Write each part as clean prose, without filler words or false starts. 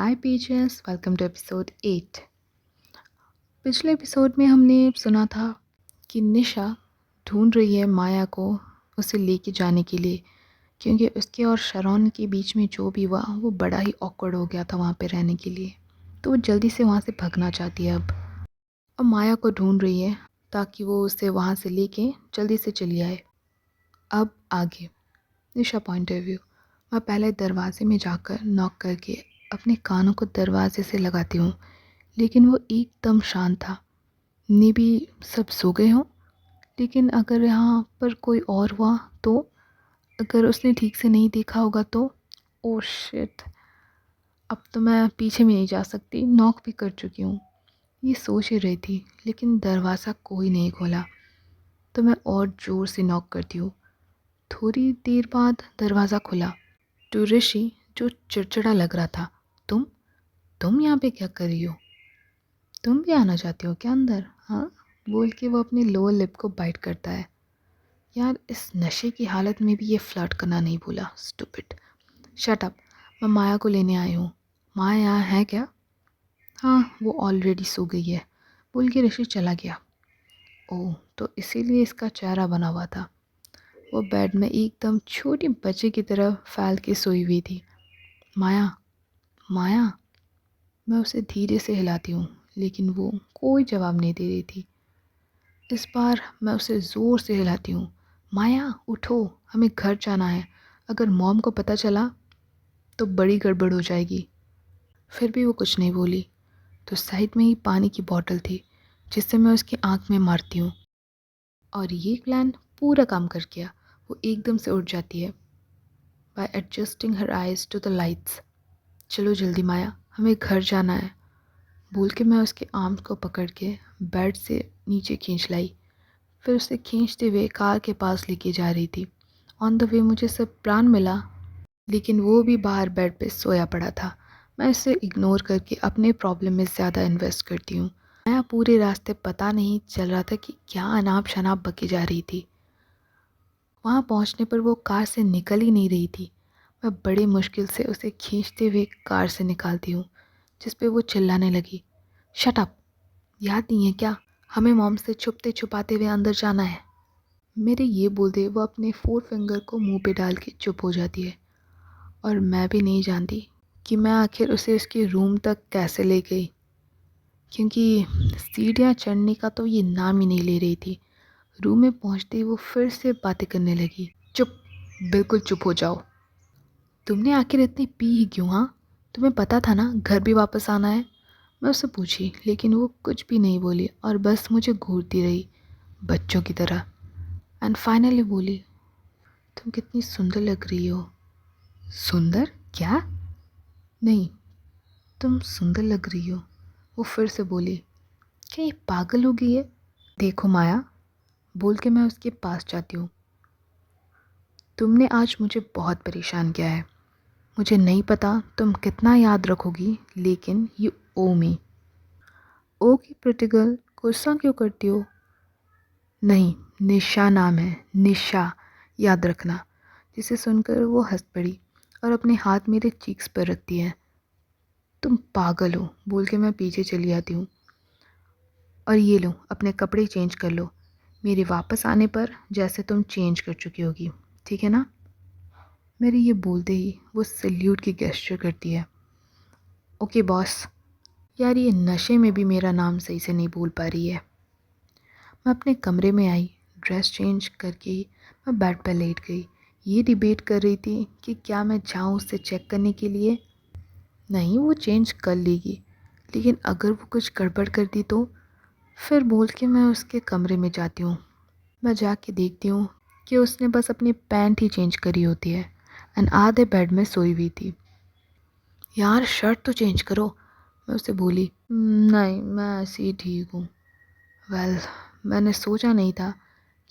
Hi peaches, welcome to episode 8। पिछले episode में हमने सुना था कि निशा ढूंढ रही है माया को उसे लेके जाने के लिए, क्योंकि उसके और शरौन के बीच में जो भी हुआ वो बड़ा ही ऑकवर्ड हो गया था वहाँ पे रहने के लिए। तो वो जल्दी से वहाँ से भागना चाहती है अब माया को ढूंढ रही है ताकि वो उसे वहाँ से लेके जल्दी से चली आए। अब आगे निशा पॉइंट ऑफ व्यू। मैं पहले दरवाजे में जाकर नॉक करके अपने कानों को दरवाजे से लगाती हूँ, लेकिन वो एकदम शांत था। ने भी सब सो गए हों, लेकिन अगर यहाँ पर कोई और हुआ तो, अगर उसने ठीक से नहीं देखा होगा तो ओह शिट, अब तो मैं पीछे भी नहीं जा सकती, नॉक भी कर चुकी हूँ। ये सोच ही रही थी, लेकिन दरवाज़ा कोई नहीं खोला तो मैं और ज़ोर से नॉक करती हूँ। थोड़ी देर बाद दरवाज़ा खुला तो ऋषि, जो चिड़चिड़ा लग रहा था, तुम यहाँ पे क्या कर रही हो? तुम भी आना चाहती हो क्या अंदर? हाँ, बोल के वो अपने लोअर लिप को बाइट करता है। यार, इस नशे की हालत में भी ये फ्लर्ट करना नहीं भूला, स्टूपिड। शट अप, मैं माया को लेने आई हूँ। माया यहाँ है क्या? हाँ, वो ऑलरेडी सो गई है, बोल के ऋषि चला गया। ओह, तो इसीलिए इसका चेहरा बना हुआ था। वो बेड में एकदम छोटी बच्चे की तरह फैल के सोई हुई थी। माया, माया। मैं उसे धीरे से हिलाती हूँ, लेकिन वो कोई जवाब नहीं दे रही थी। इस बार मैं उसे ज़ोर से हिलाती हूँ। माया उठो, हमें घर जाना है। अगर मॉम को पता चला तो बड़ी गड़बड़ हो जाएगी। फिर भी वो कुछ नहीं बोली। तो साइड में ही पानी की बोतल थी, जिससे मैं उसकी आंख में मारती हूँ। और ये प्लान पूरा काम कर गया। वो एकदम से उठ जाती है by adjusting her eyes to the lights. चलो जल्दी माया, हमें घर जाना है, बोल के मैं उसके आर्म को पकड़ के बेड से नीचे खींच लाई। फिर उसे खींचते हुए कार के पास लेके जा रही थी। ऑन द वे मुझे सब प्राण मिला, लेकिन वो भी बाहर बेड पे सोया पड़ा था। मैं इसे इग्नोर करके अपने प्रॉब्लम में ज़्यादा इन्वेस्ट करती हूँ। मैं पूरे रास्ते पता नहीं चल रहा था कि क्या अनाप शनाप बकी जा रही थी। वहाँ पहुँचने पर वो कार से निकल ही नहीं रही थी। मैं बड़ी मुश्किल से उसे खींचते हुए कार से निकालती हूँ, जिस पे वो चिल्लाने लगी, शट अप, याद नहीं है क्या? हमें मॉम से छुपते छुपाते हुए अंदर जाना है। मेरे ये बोलते वो अपने 4 फिंगर को मुंह पे डाल के चुप हो जाती है। और मैं भी नहीं जानती कि मैं आखिर उसे उसके रूम तक कैसे ले गई, क्योंकि सीढ़ियाँ चढ़ने का तो ये नाम ही नहीं ले रही थी। रूम में पहुँचते ही वो फिर से बातें करने लगी। चुप, बिल्कुल चुप हो जाओ। तुमने आखिर इतनी पी ही क्यों? हाँ, तुम्हें पता था ना घर भी वापस आना है? मैं उससे पूछी, लेकिन वो कुछ भी नहीं बोली और बस मुझे घूरती रही बच्चों की तरह। एंड फाइनली बोली, तुम कितनी सुंदर लग रही हो। सुंदर? क्या? नहीं, तुम सुंदर लग रही हो, वो फिर से बोली। क्या ये पागल हो गई है? देखो माया, बोल के मैं उसके पास जाती हूँ। तुमने आज मुझे बहुत परेशान किया है। मुझे नहीं पता तुम कितना याद रखोगी, लेकिन यू ओ मी। ओ की प्रिटी गर्ल, गुस्सा क्यों करती हो? नहीं, निशा नाम है, निशा, याद रखना। जिसे सुनकर वो हंस पड़ी और अपने हाथ मेरे चीक्स पर रखती है। तुम पागल हो, बोल के मैं पीछे चली आती हूँ। और ये लो, अपने कपड़े चेंज कर लो। मेरे वापस आने पर जैसे तुम चेंज कर चुकी होगी, ठीक है ना? मेरे ये बोलते ही वो सल्यूट की गेस्चर करती है। Okay boss. यार, ये नशे में भी मेरा नाम सही से नहीं बोल पा रही है। मैं अपने कमरे में आई, ड्रेस चेंज करके ही मैं बेड पर लेट गई। ये डिबेट कर रही थी कि क्या मैं जाऊँ उससे चेक करने के लिए। नहीं, वो चेंज कर लेगी, लेकिन अगर वो कुछ गड़बड़ कर दी तो? फिर बोल के मैं उसके कमरे में जाती हूँ। मैं जाके देखती हूँ कि उसने बस अपनी पैंट ही चेंज करी होती है एंड आधे बेड में सोई हुई थी। यार, शर्ट तो चेंज करो, मैं उसे बोली। नहीं, मैं ऐसे ही ठीक हूँ। वेल, मैंने सोचा नहीं था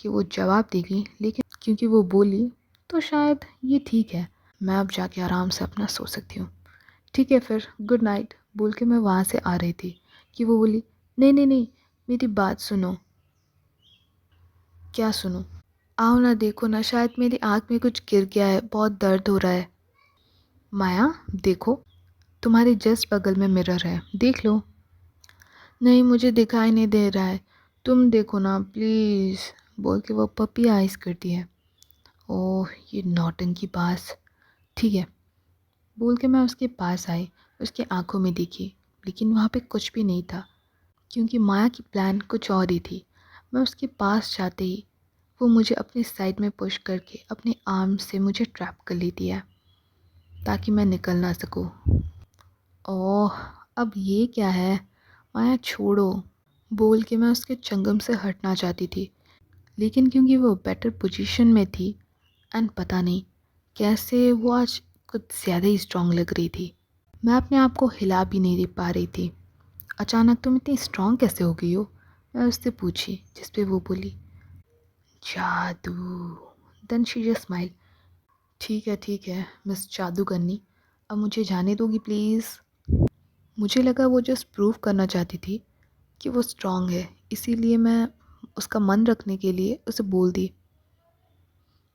कि वो जवाब देगी, लेकिन क्योंकि वो बोली तो शायद ये ठीक है। मैं अब जाके आराम से अपना सो सकती हूँ। ठीक है फिर, गुड नाइट, बोल के मैं वहाँ से आ रही थी कि वो बोली, नहीं नहीं नहीं, मेरी बात सुनो। क्या सुनो? आओ ना, देखो ना, शायद मेरी आँख में कुछ गिर गया है, बहुत दर्द हो रहा है। माया देखो, तुम्हारे जस्ट बगल में मिरर है, देख लो। नहीं, मुझे दिखाई नहीं दे रहा है, तुम देखो ना प्लीज़, बोल के वो पपी आइज़ करती है। ओह ये नौटंकी बाज। ठीक है, बोल के मैं उसके पास आई, उसकी आंखों में देखी, लेकिन वहाँ पे कुछ भी नहीं था, क्योंकि माया की प्लान कुछ और ही थी। मैं उसके पास जाते ही वो मुझे अपनी साइड में पुश करके अपने आर्म से मुझे ट्रैप कर लेती है ताकि मैं निकल ना सकूं। ओह अब ये क्या है, माया छोड़ो, बोल के मैं उसके चंगम से हटना चाहती थी, लेकिन क्योंकि वो बेटर पोजीशन में थी एंड पता नहीं कैसे वो आज कुछ ज़्यादा ही स्ट्रांग लग रही थी। मैं अपने आप को हिला भी नहीं दे पा रही थी। अचानक तुम इतनी स्ट्रांग कैसे हो गई हो, मैं उससे पूछी, जिस पे वो बोली जादू। Then she just smile. ठीक है मिस जादूगरनी, अब मुझे जाने दोगी प्लीज़। मुझे लगा वो जस्ट प्रूव करना चाहती थी कि वो स्ट्रांग है, इसीलिए मैं उसका मन रखने के लिए उसे बोल दी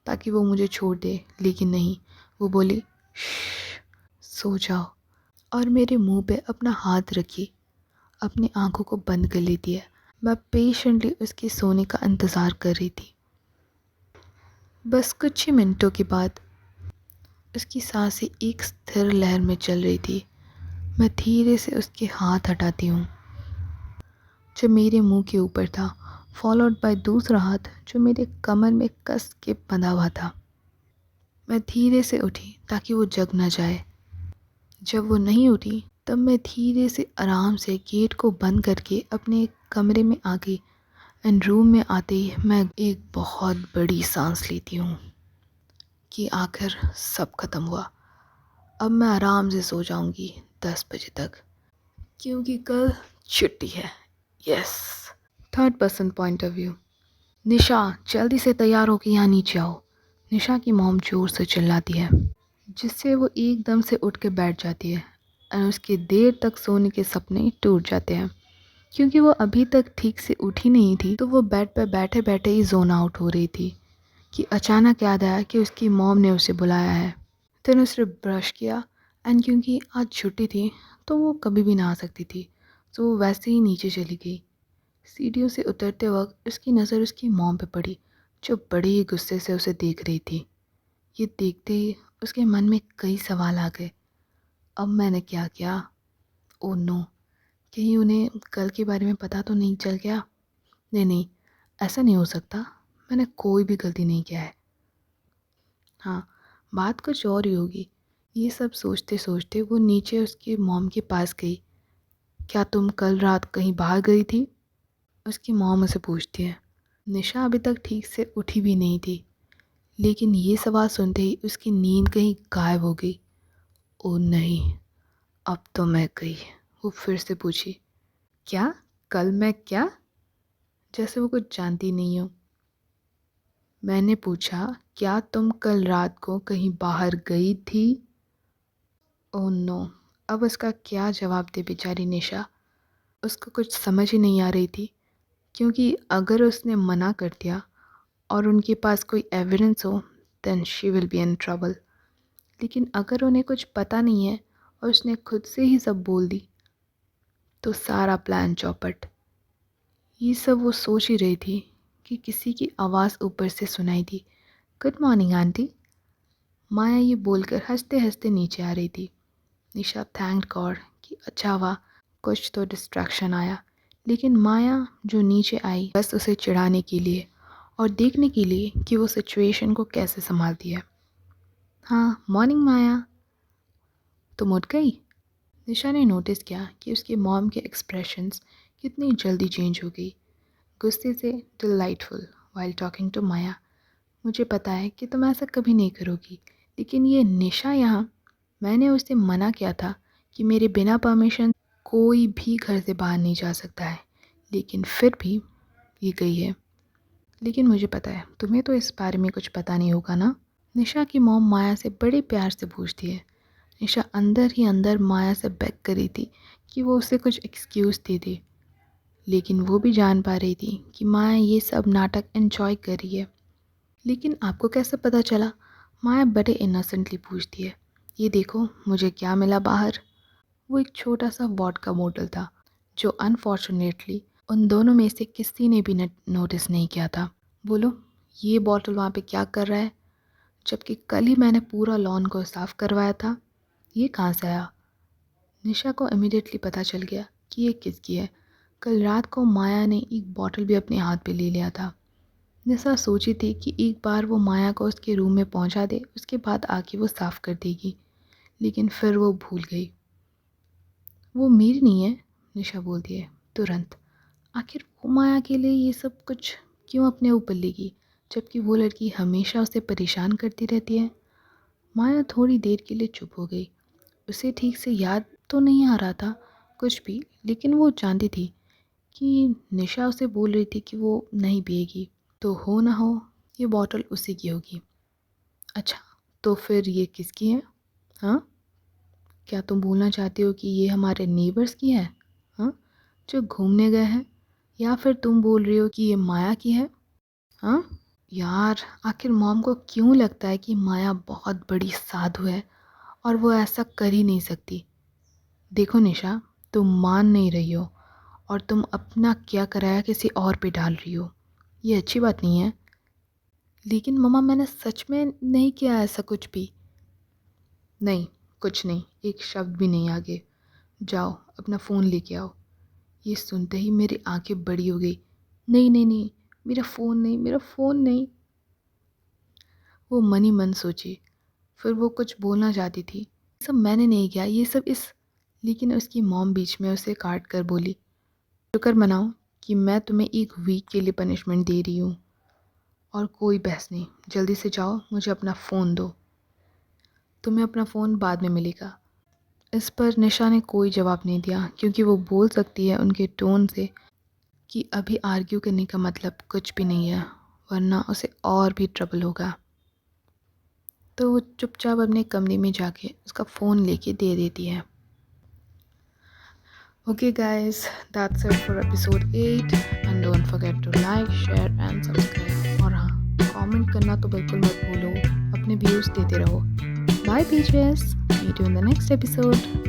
ताकि वो मुझे छोड़ दे, लेकिन नहीं, वो बोली श्श, सो जाओ, और मेरे मुंह पे अपना हाथ रखी अपनी आंखों को बंद कर लेती है। मैं पेशेंटली उसके सोने का इंतज़ार कर रही थी। बस कुछ ही मिनटों के बाद उसकी सांसें एक स्थिर लहर में चल रही थी। मैं धीरे से उसके हाथ हटाती हूँ जो मेरे मुंह के ऊपर था, फॉलोड बाय दूसरा हाथ जो मेरे कमर में कस के बंधा हुआ था। मैं धीरे से उठी ताकि वो जग न जाए। जब वो नहीं उठी तब मैं धीरे से आराम से गेट को बंद करके अपने कमरे में आ गई एंड रूम में आते ही मैं एक बहुत बड़ी सांस लेती हूँ कि आखिर सब खत्म हुआ। अब मैं आराम से सो जाऊंगी 10 बजे तक, क्योंकि कल छुट्टी है। Yes. Third person point of view. Nisha जल्दी से तैयार होकर यहाँ नीचे आओ, निशा की मॉम जोर से चिल्लाती है, जिससे वो एकदम से उठ के बैठ जाती है और उसके देर तक सोने के सपने टूट जाते हैं। क्योंकि वो अभी तक ठीक से उठी नहीं थी तो वो बेड पर बैठे बैठे ही जोन आउट हो रही थी कि अचानक याद आया कि उसकी मॉम ने उसे बुलाया है। फिर उसने ब्रश किया एंड क्योंकि आज छुट्टी थी तो वो कभी भी ना आ सकती थी, तो वो वैसे ही नीचे चली गई। सीढ़ियों से उतरते वक्त उसकी नज़र उसकी मॉम पे पड़ी, जो बड़े ही गुस्से से उसे देख रही थी। ये देखते ही उसके मन में कई सवाल आ गए। अब मैंने क्या किया? ओह नो, कहीं उन्हें कल के बारे में पता तो नहीं चल गया? नहीं, ऐसा नहीं हो सकता, मैंने कोई भी गलती नहीं किया है। हाँ, बात कुछ और ही होगी। ये सब सोचते सोचते वो नीचे उसकी मॉम के पास गई। क्या तुम कल रात कहीं बाहर गई थी? उसकी मॉम उसे पूछती है। निशा अभी तक ठीक से उठी भी नहीं थी, लेकिन ये सवाल सुनते ही उसकी नींद कहीं गायब हो गई। ओह नहीं, अब तो मैं गई। वो फिर से पूछी, क्या? कल मैं क्या? जैसे वो कुछ जानती नहीं हो। मैंने पूछा, क्या तुम कल रात को कहीं बाहर गई थी? ओह नो, अब उसका क्या जवाब दे बेचारी निशा। उसको कुछ समझ ही नहीं आ रही थी, क्योंकि अगर उसने मना कर दिया और उनके पास कोई एविडेंस हो then she will be in trouble. लेकिन अगर उन्हें कुछ पता नहीं है और उसने खुद से ही सब बोल दी तो सारा प्लान चौपट। ये सब वो सोच ही रही थी कि किसी की आवाज़ ऊपर से सुनाई दी, गुड मॉर्निंग आंटी। माया ये बोलकर हंसते हंसते नीचे आ रही थी। निशा थैंक गॉड कि अच्छा हुआ कुछ तो डिस्ट्रैक्शन आया, लेकिन माया जो नीचे आई बस उसे चिढ़ाने के लिए और देखने के लिए कि वो सिचुएशन को कैसे संभालती है। हाँ मॉर्निंग माया, तुम उठ गई? निशा ने नोटिस किया कि उसके मॉम के एक्सप्रेशंस कितनी जल्दी चेंज हो गई, गुस्से से डिलाइटफुल वाइल टॉकिंग टू माया। मुझे पता है कि तुम ऐसा कभी नहीं करोगी, लेकिन ये निशा यहाँ, मैंने उसे मना किया था कि मेरे बिना परमिशन कोई भी घर से बाहर नहीं जा सकता है, लेकिन फिर भी ये गई है। लेकिन मुझे पता है तुम्हें तो इस बारे में कुछ पता नहीं होगा ना? निशा की मॉम माया से बड़े प्यार से पूछती है। निशा अंदर ही अंदर माया से बेग करी थी कि वो उसे कुछ एक्सक्यूज़ दे दे, लेकिन वो भी जान पा रही थी कि माया ये सब नाटक एंजॉय कर रही है। लेकिन आपको कैसे पता चला? माया बड़े इनोसेंटली पूछती है। ये देखो मुझे क्या मिला बाहर। वो एक छोटा सा वोडका बोतल था जो अनफॉर्चुनेटली उन दोनों में से किसी ने भी नोटिस नहीं किया था। बोलो, ये बॉटल वहाँ पे क्या कर रहा है जबकि कल ही मैंने पूरा लॉन को साफ़ करवाया था? ये कहाँ से आया? निशा को इमीडिएटली पता चल गया कि ये किसकी है। कल रात को माया ने एक बॉटल भी अपने हाथ पे ले लिया था। निशा सोची थी कि एक बार वो माया को उसके रूम में पहुंचा दे, उसके बाद आके वो साफ़ कर देगी, लेकिन फिर वो भूल गई। वो मेरी नहीं है, निशा बोलती है तुरंत। आखिर वो माया के लिए ये सब कुछ क्यों अपने ऊपर लेगी जबकि वो लड़की हमेशा उसे परेशान करती रहती है? माया थोड़ी देर के लिए चुप हो गई। उसे ठीक से याद तो नहीं आ रहा था कुछ भी, लेकिन वो जानती थी कि निशा उसे बोल रही थी कि वो नहीं पिएगी, तो हो ना हो ये बॉटल उसी की होगी। अच्छा, तो फिर ये किसकी है? हाँ, क्या तुम बोलना चाहती हो कि ये हमारे नेबर्स की है? हाँ, जो घूमने गए हैं? या फिर तुम बोल रही हो कि ये माया की है? हाँ यार, आखिर मॉम को क्यों लगता है कि माया बहुत बड़ी साधु है और वो ऐसा कर ही नहीं सकती? देखो निशा, तुम मान नहीं रही हो और तुम अपना क्या कराया किसी और पे डाल रही हो। ये अच्छी बात नहीं है। लेकिन मम्मा, मैंने सच में नहीं किया ऐसा कुछ भी। नहीं, कुछ नहीं, एक शब्द भी नहीं आगे। जाओ अपना फ़ोन लेके आओ। ये सुनते ही मेरी आंखें बड़ी हो गई। नहीं नहीं नहीं, मेरा फ़ोन नहीं, मेरा फ़ोन नहीं। वो मन ही मन सोची। फिर वो कुछ बोलना चाहती थी। ये सब मैंने नहीं किया, ये सब इस। लेकिन उसकी मॉम बीच में उसे काट कर बोली, शुक्र मनाओ कि मैं तुम्हें एक वीक के लिए पनिशमेंट दे रही हूँ। और कोई बहस नहीं, जल्दी से जाओ, मुझे अपना फ़ोन दो। तुम्हें अपना फ़ोन बाद में मिलेगा। इस पर निशा ने कोई जवाब नहीं दिया, क्योंकि वो बोल सकती है उनके टोन से कि अभी आर्ग्यू करने का मतलब कुछ भी नहीं है, वरना उसे और भी ट्रबल होगा। तो वो चुपचाप अपने कमरे में जाके उसका फ़ोन लेके दे देती है। Okay guys, that's it for episode 8 and don't forget to like, share and subscribe। और हाँ, कमेंट करना तो बिल्कुल मत भूलो, अपने व्यूज़ देते रहो। Bye peaches, meet you in the next episode।